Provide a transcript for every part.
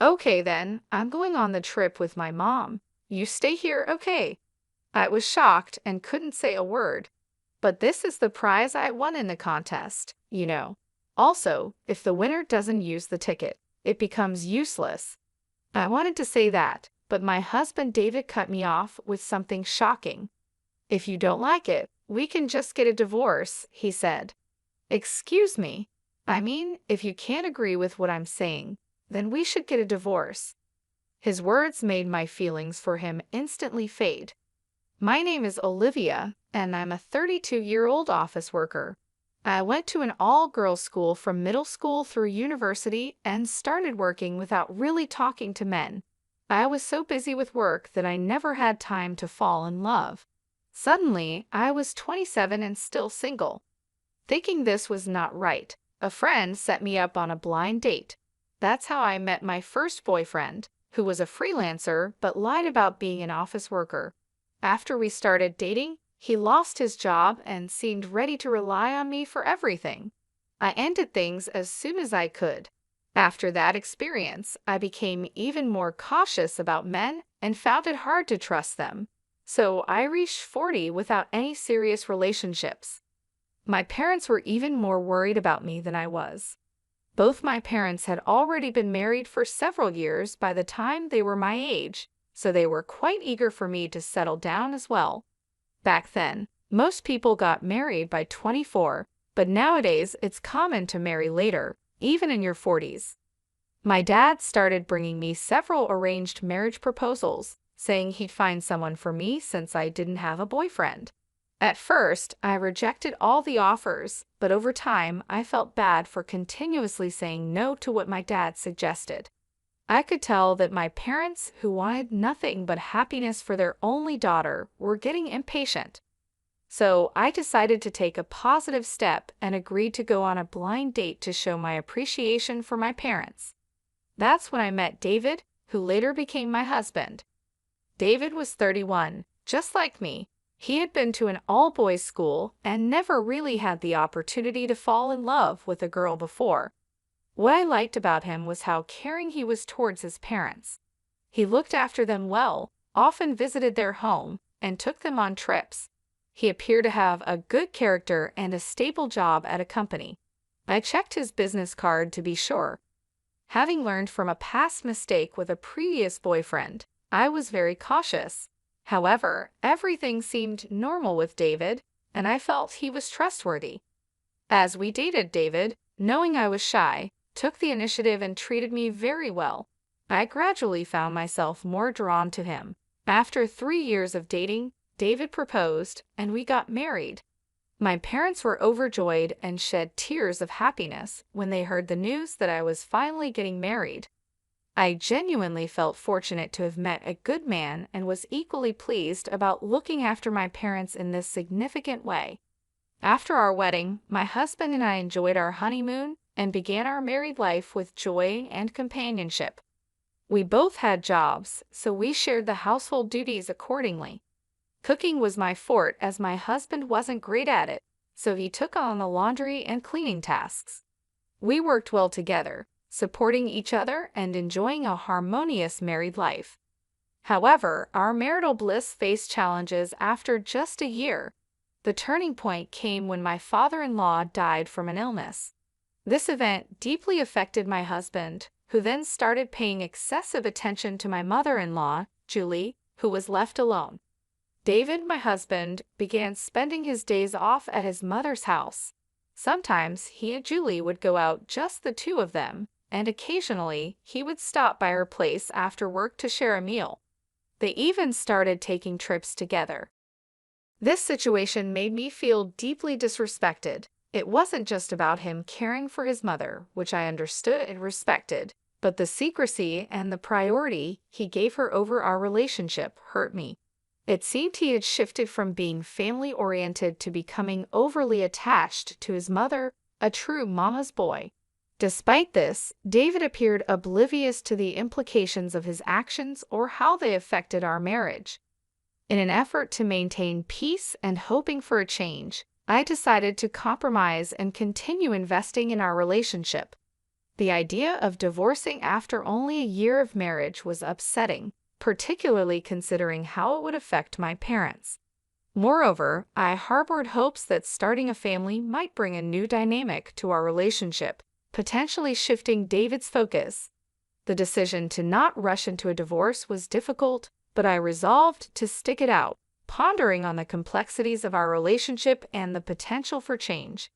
Okay then, I'm going on the trip with my mom. You stay here, okay? I was shocked and couldn't say a word. But this is the prize I won in the contest, you know. Also, if the winner doesn't use the ticket, it becomes useless. I wanted to say that, but my husband David cut me off with something shocking. If you don't like it, we can just get a divorce, he said. Excuse me. I mean, if you can't agree with what I'm saying, then we should get a divorce. His words made my feelings for him instantly fade. My name is Olivia, and I'm a 32-year-old office worker. I went to an all-girls school from middle school through university and started working without really talking to men. I was so busy with work that I never had time to fall in love. Suddenly, I was 27 and still single. Thinking this was not right, a friend set me up on a blind date. That's how I met my first boyfriend, who was a freelancer but lied about being an office worker. After we started dating, he lost his job and seemed ready to rely on me for everything. I ended things as soon as I could. After that experience, I became even more cautious about men and found it hard to trust them. So I reached 40 without any serious relationships. My parents were even more worried about me than I was. Both my parents had already been married for several years by the time they were my age, so they were quite eager for me to settle down as well. Back then, most people got married by 24, but nowadays it's common to marry later, even in your 40s. My dad started bringing me several arranged marriage proposals, saying he'd find someone for me since I didn't have a boyfriend. At first, I rejected all the offers, but over time, I felt bad for continuously saying no to what my dad suggested. I could tell that my parents, who wanted nothing but happiness for their only daughter, were getting impatient. So I decided to take a positive step and agreed to go on a blind date to show my appreciation for my parents. That's when I met David, who later became my husband. David was 31, just like me. He had been to an all-boys school and never really had the opportunity to fall in love with a girl before. What I liked about him was how caring he was towards his parents. He looked after them well, often visited their home, and took them on trips. He appeared to have a good character and a stable job at a company. I checked his business card to be sure. Having learned from a past mistake with a previous boyfriend, I was very cautious. However, everything seemed normal with David, and I felt he was trustworthy. As we dated, David, knowing I was shy, took the initiative and treated me very well. I gradually found myself more drawn to him. After 3 years of dating, David proposed, and we got married. My parents were overjoyed and shed tears of happiness when they heard the news that I was finally getting married. I genuinely felt fortunate to have met a good man and was equally pleased about looking after my parents in this significant way. After our wedding, my husband and I enjoyed our honeymoon and began our married life with joy and companionship. We both had jobs, so we shared the household duties accordingly. Cooking was my forte as my husband wasn't great at it, so he took on the laundry and cleaning tasks. We worked well together, supporting each other and enjoying a harmonious married life. However, our marital bliss faced challenges after just a year. The turning point came when my father-in-law died from an illness. This event deeply affected my husband, who then started paying excessive attention to my mother-in-law, Julie, who was left alone. David, my husband, began spending his days off at his mother's house. Sometimes he and Julie would go out, just the two of them, and occasionally he would stop by her place after work to share a meal. They even started taking trips together. This situation made me feel deeply disrespected. It wasn't just about him caring for his mother, which I understood and respected, but the secrecy and the priority he gave her over our relationship hurt me. It seemed he had shifted from being family-oriented to becoming overly attached to his mother, a true mama's boy. Despite this, David appeared oblivious to the implications of his actions or how they affected our marriage. In an effort to maintain peace and hoping for a change, I decided to compromise and continue investing in our relationship. The idea of divorcing after only a year of marriage was upsetting, particularly considering how it would affect my parents. Moreover, I harbored hopes that starting a family might bring a new dynamic to our relationship, potentially shifting David's focus. The decision to not rush into a divorce was difficult, but I resolved to stick it out, pondering on the complexities of our relationship and the potential for change.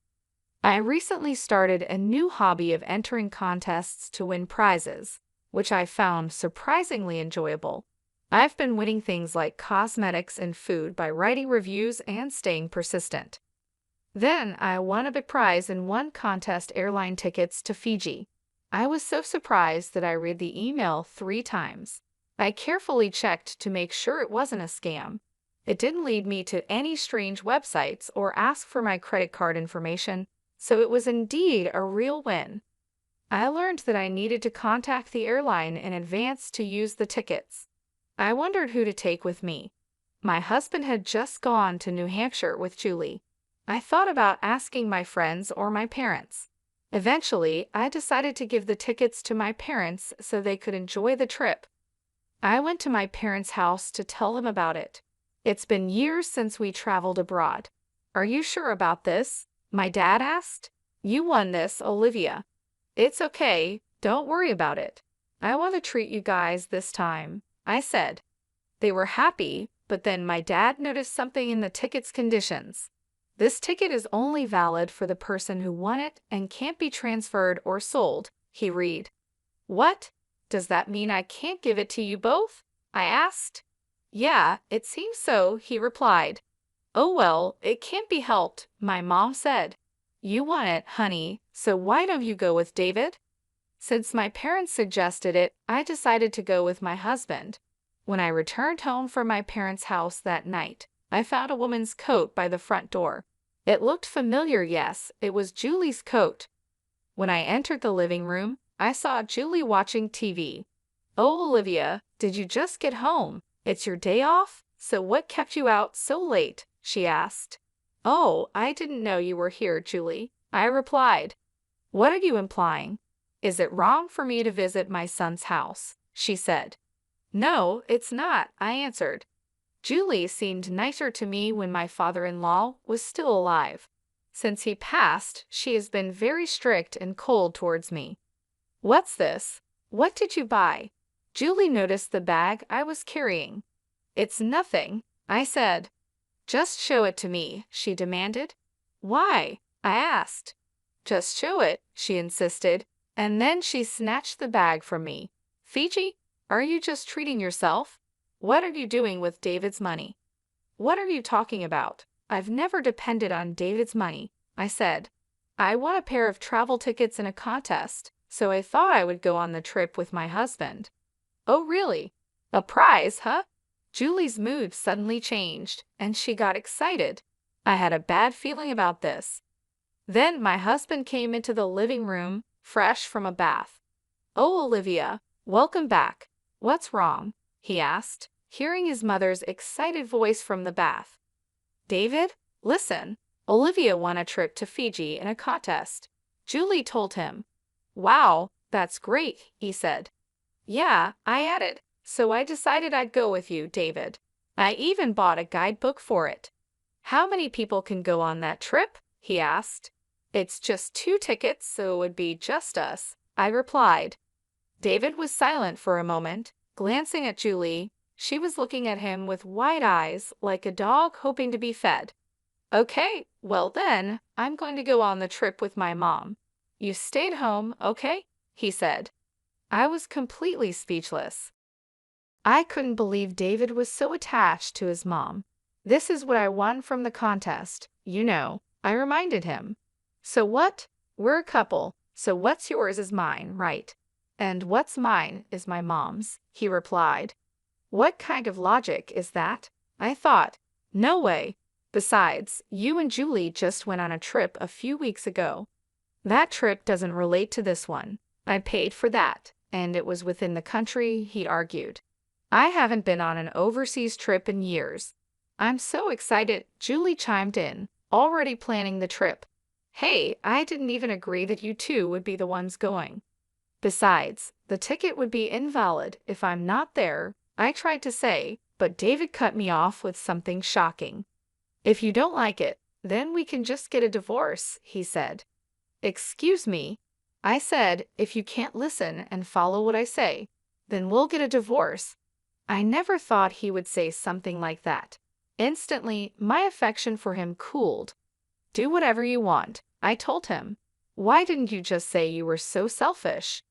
I recently started a new hobby of entering contests to win prizes, which I found surprisingly enjoyable. I've been winning things like cosmetics and food by writing reviews and staying persistent. Then I won a big prize in one contest: airline tickets to Fiji. I was so surprised that I read the email 3 times. I carefully checked to make sure it wasn't a scam. It didn't lead me to any strange websites or ask for my credit card information, so it was indeed a real win. I learned that I needed to contact the airline in advance to use the tickets. I wondered who to take with me. My husband had just gone to New Hampshire with Julie. I thought about asking my friends or my parents. Eventually, I decided to give the tickets to my parents so they could enjoy the trip. I went to my parents' house to tell them about it. It's been years since we traveled abroad. "Are you sure about this?" my dad asked. "You won this, Olivia." "It's okay, don't worry about it. I want to treat you guys this time," I said. They were happy, but then my dad noticed something in the ticket's conditions. "This ticket is only valid for the person who won it and can't be transferred or sold," he read. "What? Does that mean I can't give it to you both?" I asked. "Yeah, it seems so," he replied. "Oh well, it can't be helped," my mom said. "You won it, honey, so why don't you go with David?" Since my parents suggested it, I decided to go with my husband. When I returned home from my parents' house that night, I found a woman's coat by the front door. It looked familiar. Yes, it was Julie's coat. When I entered the living room, I saw Julie watching TV. "Oh, Olivia, did you just get home? It's your day off? So what kept you out so late?" she asked. "Oh, I didn't know you were here, Julie," I replied. "What are you implying? Is it wrong for me to visit my son's house?" she said. "No, it's not," I answered. "Julie seemed nicer to me when my father-in-law was still alive. Since he passed, she has been very strict and cold towards me." "What's this? What did you buy?" Julie noticed the bag I was carrying. "It's nothing," I said. "Just show it to me," she demanded. "Why?" I asked. "Just show it," she insisted, and then she snatched the bag from me. "Fiji, are you just treating yourself? What are you doing with David's money?" "What are you talking about? I've never depended on David's money," I said. "I won a pair of travel tickets in a contest, so I thought I would go on the trip with my husband." "Oh, really? A prize, huh?" Julie's mood suddenly changed, and she got excited. I had a bad feeling about this. Then my husband came into the living room, fresh from a bath. "Oh, Olivia, welcome back. What's wrong?" he asked, hearing his mother's excited voice from the bath. "David, listen. Olivia won a trip to Fiji in a contest," Julie told him. "Wow, that's great," he said. "Yeah," I added. "So I decided I'd go with you, David. I even bought a guidebook for it." "How many people can go on that trip?" he asked. "It's just 2 tickets, so it would be just us," I replied. David was silent for a moment, glancing at Julie. She was looking at him with wide eyes, like a dog hoping to be fed. "Okay, well then, I'm going to go on the trip with my mom. You stayed home, okay?" he said. I was completely speechless. I couldn't believe David was so attached to his mom. "This is what I won from the contest, you know," I reminded him. "So what? We're a couple, so what's yours is mine, right? And what's mine is my mom's," he replied. What kind of logic is that? I thought. No way. Besides, you and Julie just went on a trip a few weeks ago. That trip doesn't relate to this one. I paid for that, and it was within the country, he argued. I haven't been on an overseas trip in years. "I'm so excited," Julie chimed in, already planning the trip. "Hey, I didn't even agree that you two would be the ones going." Besides, the ticket would be invalid if I'm not there, I tried to say, but David cut me off with something shocking. If you don't like it, then we can just get a divorce, he said. Excuse me. I said, if you can't listen and follow what I say, then we'll get a divorce. I never thought he would say something like that. Instantly, my affection for him cooled. Do whatever you want, I told him. Why didn't you just say you were so selfish?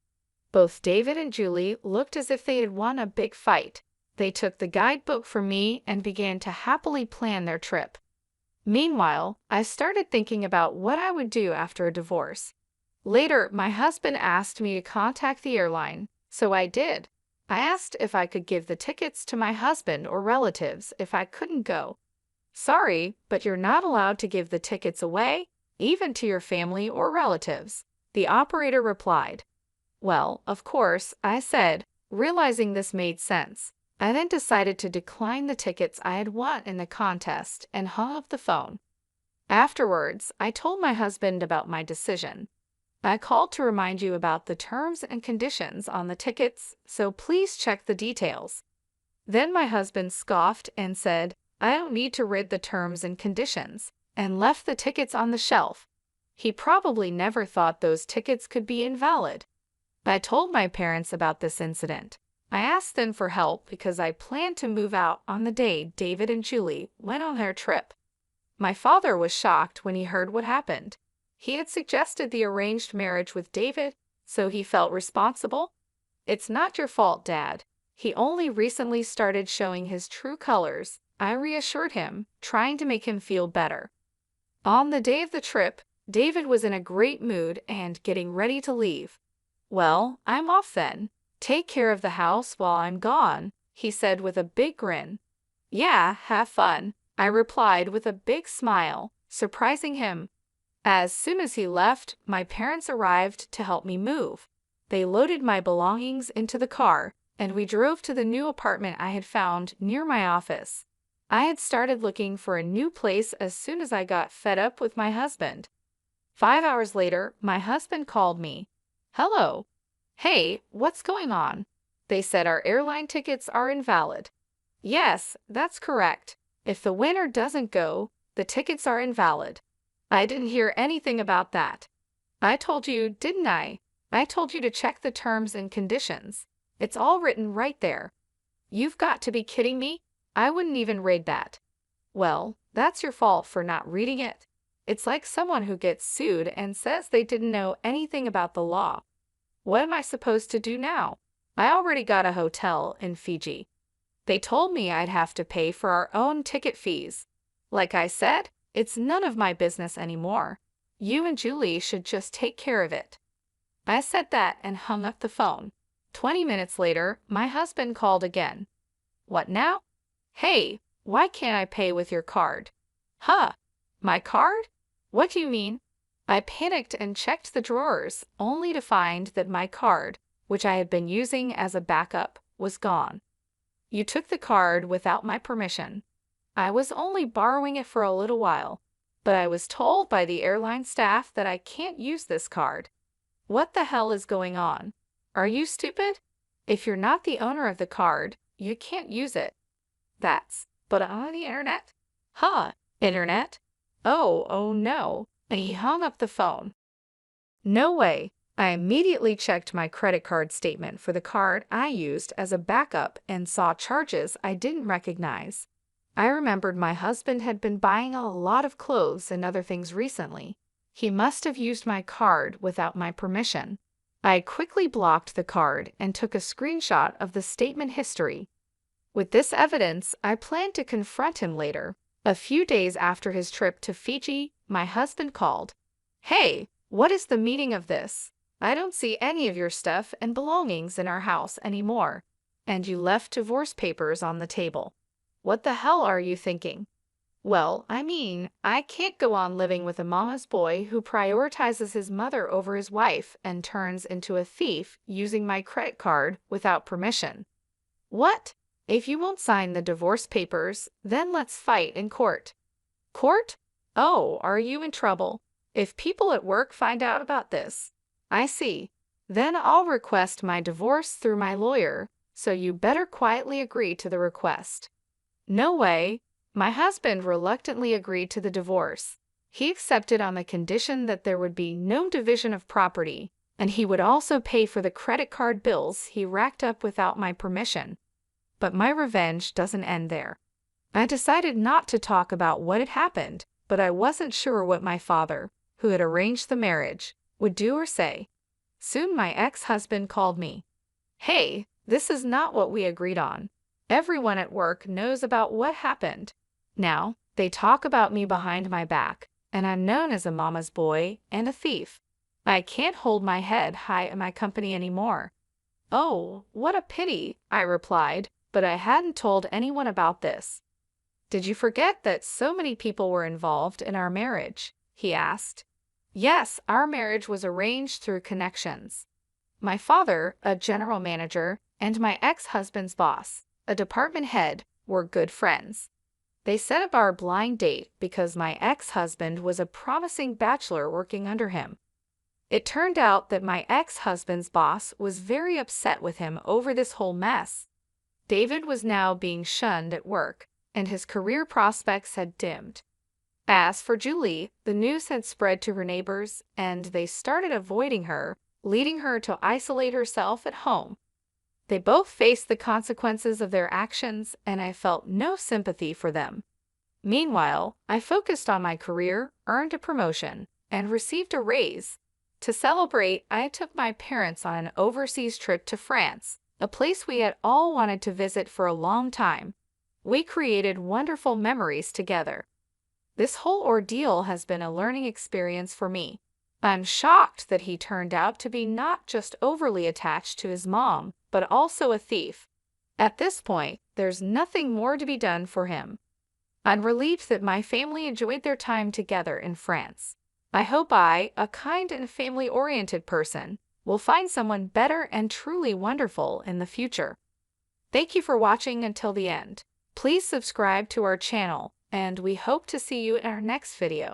Both David and Julie looked as if they had won a big fight. They took the guidebook from me and began to happily plan their trip. Meanwhile, I started thinking about what I would do after a divorce. Later, my husband asked me to contact the airline, so I did. I asked if I could give the tickets to my husband or relatives if I couldn't go. Sorry, but you're not allowed to give the tickets away, even to your family or relatives, the operator replied. Well, of course, I said, realizing this made sense. I then decided to decline the tickets I had won in the contest and hung up the phone. Afterwards, I told my husband about my decision. I called to remind you about the terms and conditions on the tickets, so please check the details. Then my husband scoffed and said, I don't need to read the terms and conditions, and left the tickets on the shelf. He probably never thought those tickets could be invalid. I told my parents about this incident. I asked them for help because I planned to move out on the day David and Julie went on their trip. My father was shocked when he heard what happened. He had suggested the arranged marriage with David, so he felt responsible. It's not your fault, Dad. He only recently started showing his true colors, I reassured him, trying to make him feel better. On the day of the trip, David was in a great mood and getting ready to leave. Well, I'm off then. Take care of the house while I'm gone, he said with a big grin. Yeah, have fun, I replied with a big smile, surprising him. As soon as he left, my parents arrived to help me move. They loaded my belongings into the car, and we drove to the new apartment I had found near my office. I had started looking for a new place as soon as I got fed up with my husband. 5 hours later, my husband called me. Hello. Hey, what's going on? They said our airline tickets are invalid. Yes, that's correct. If the winner doesn't go, the tickets are invalid. I didn't hear anything about that. I told you, didn't I? I told you to check the terms and conditions. It's all written right there. You've got to be kidding me. I wouldn't even read that. Well, that's your fault for not reading it. It's like someone who gets sued and says they didn't know anything about the law. What am I supposed to do now? I already got a hotel in Fiji. They told me I'd have to pay for our own ticket fees. Like I said, it's none of my business anymore. You and Julie should just take care of it. I said that and hung up the phone. 20 minutes later, my husband called again. What now? Hey, why can't I pay with your card? Huh? My card? What do you mean? I panicked and checked the drawers, only to find that my card, which I had been using as a backup, was gone. You took the card without my permission. I was only borrowing it for a little while, but I was told by the airline staff that I can't use this card. What the hell is going on? Are you stupid? If you're not the owner of the card, you can't use it. But on the internet? Huh, internet? Oh no. And he hung up the phone. No way. I immediately checked my credit card statement for the card I used as a backup and saw charges I didn't recognize. I remembered my husband had been buying a lot of clothes and other things recently. He must have used my card without my permission. I quickly blocked the card and took a screenshot of the statement history. With this evidence, I planned to confront him later. A few days after his trip to Fiji, my husband called. Hey, what is the meaning of this? I don't see any of your stuff and belongings in our house anymore. And you left divorce papers on the table. What the hell are you thinking? Well, I mean, I can't go on living with a mama's boy who prioritizes his mother over his wife and turns into a thief using my credit card without permission. What? If you won't sign the divorce papers, then let's fight in court. Court? Oh, are you in trouble? If people at work find out about this. I see. Then I'll request my divorce through my lawyer, so you better quietly agree to the request." "No way." My husband reluctantly agreed to the divorce. He accepted on the condition that there would be no division of property, and he would also pay for the credit card bills he racked up without my permission. But my revenge doesn't end there. I decided not to talk about what had happened, but I wasn't sure what my father, who had arranged the marriage, would do or say. Soon my ex-husband called me. "Hey, this is not what we agreed on. Everyone at work knows about what happened. Now, they talk about me behind my back, and I'm known as a mama's boy and a thief. I can't hold my head high in my company anymore." "Oh, what a pity," I replied, but I hadn't told anyone about this. "Did you forget that so many people were involved in our marriage?" he asked. "Yes, our marriage was arranged through connections. My father, a general manager, and my ex-husband's boss, a department head, were good friends. They set up our blind date because my ex-husband was a promising bachelor working under him. It turned out that my ex-husband's boss was very upset with him over this whole mess. David was now being shunned at work, and his career prospects had dimmed. As for Julie, the news had spread to her neighbors, and they started avoiding her, leading her to isolate herself at home. They both faced the consequences of their actions, and I felt no sympathy for them. Meanwhile, I focused on my career, earned a promotion, and received a raise. To celebrate, I took my parents on an overseas trip to France, a place we had all wanted to visit for a long time. We created wonderful memories together. This whole ordeal has been a learning experience for me. I'm shocked that he turned out to be not just overly attached to his mom, but also a thief. At this point, there's nothing more to be done for him. I'm relieved that my family enjoyed their time together in France. I hope I, a kind and family-oriented person, will find someone better and truly wonderful in the future. Thank you for watching until the end. Please subscribe to our channel, and we hope to see you in our next video.